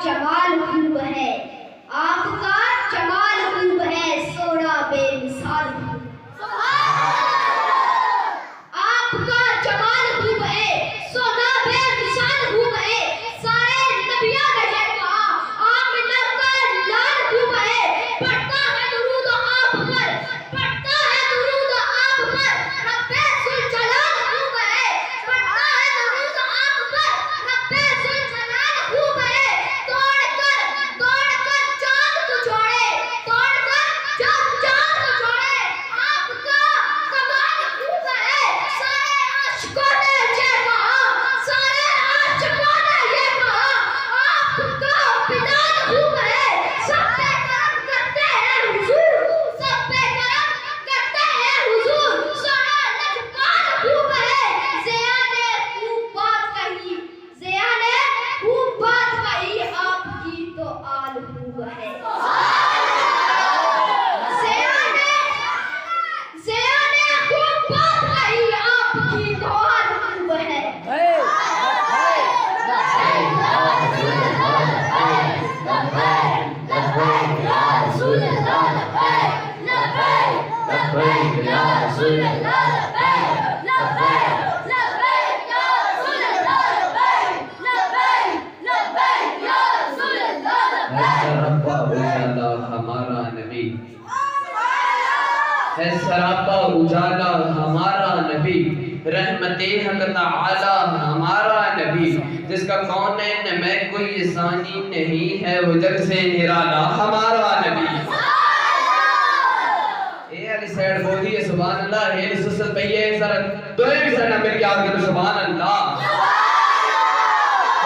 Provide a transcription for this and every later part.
جمال خوب ہے، آپ کا جمال خوب ہے، سونا بے مثال خوب، آپ کا جمال خوب ہے، سونا بے مثال خوب ہے، سارے نبیوں نے یہ کہا آمنہ کا لال خوب ہے، پڑھتا ہے درود آپ پر، پڑھتا ہے درود آپ پر، رب ذوالجلال خوب ہے، پڑھتا ہے درود آپ پر، رب ذوالجلال خوب ہے، توڑ کر چاند کو جوڑے، توڑ کر جب چاند کو جوڑے، آپ کا کمال خوب ہے، سارے عاشقوں نے یہ کہا، سارے عاشقوں نے یہ کہا، آپ کا بلال خوب ہے، سب پہ کرم کرتے ہیں حضور، سب پہ کرم کرتے ہیں حضور، سونا نقابت خوب ہے، ضیا نے خوب بات کہی، ضیا نے خوب بات کہی، آپ کی تو آل خوب ہے، ضیا نے خوب بات کہی، آپ کی تو آل خوب ہے، ہمارا نبی ہے، سراپا اجالا ہمارا نبی، رحمت حق تعالی ہمارا نبی، جس کا کونین میں کوئی ثانی نہیں ہے، وہ جگ سے نرالا ہمارا نبی۔ اے علی سیڈ بولی ہے سبحان اللہ، اے علی سسل پہیے سر دوئے بھی سرنا مل کے آگے سبحان اللہ۔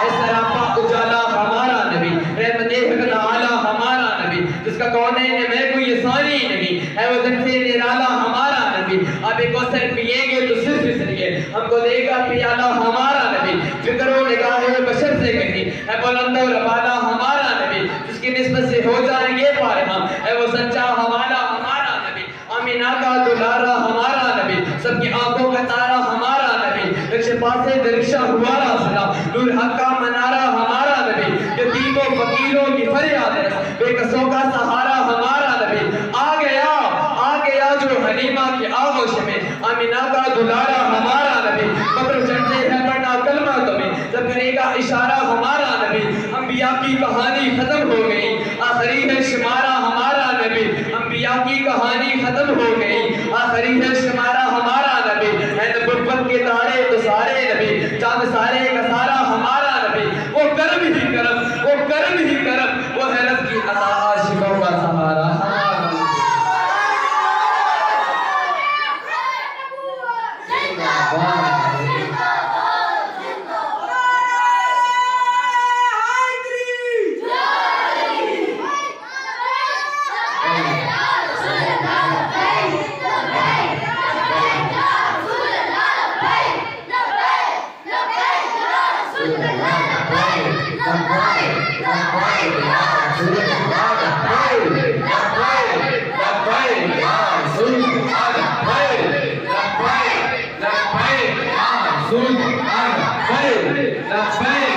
اے سراپا اجالا ہمارا نبی، رحمت حق تعالی ہمارا نبی، جس کا کونین میں کوئی ثانی نہیں ہے، وہ جگ سے نرالا ہمارا نبی۔ آپ ایک کوثر پیئیں گے تو صرف اسلیے ہم کو دے گا پیالہ ہمارا نبی، فکر و نگاہ بشر سے کہیں ہے بلند و بالا ہمارا نبی، جس کی نسبت سے ہو جائیں گے پارے ہم، ہے وہ سچا حوالہ ہمارا نبی، آمینہ کا دلارہ ہمارا نبی، سب کی آنکھوں کا تارہ ہمارا نبی، رکش پاسے درکشہ ہمارا صدا، نور حق کا منارہ ہمارا نبی، یتیموں فقیروں کی فریاد ہے، بے کسوں کا سہارا ہمارا نبی، آ گیا جو حلیمہ کی آغوش میں، آمینہ کا دلارہ ہمارا نبی، قبر چڑھتے ہے پڑھنا کلمہ تمہیں، جب کرے گا اشارہ ہمارا نبی، انبیاء کی کہانی ختم ہو گئی، آخری ہے شمارہ ہمارا نبی، انبیاء کی کہانی ختم ہو گئی، آخری ہے شمارہ ہمارا نبی، ہے نبوت کے تارے تو سارے نبی، چاند سارے کا سارا ہمارا نبی، وہ کرم ہی کرم، وہ کرم ہی کرم، وہ ہے رب کی عطا عاشقوں کا سہارا ہمارا نبی۔ لبیک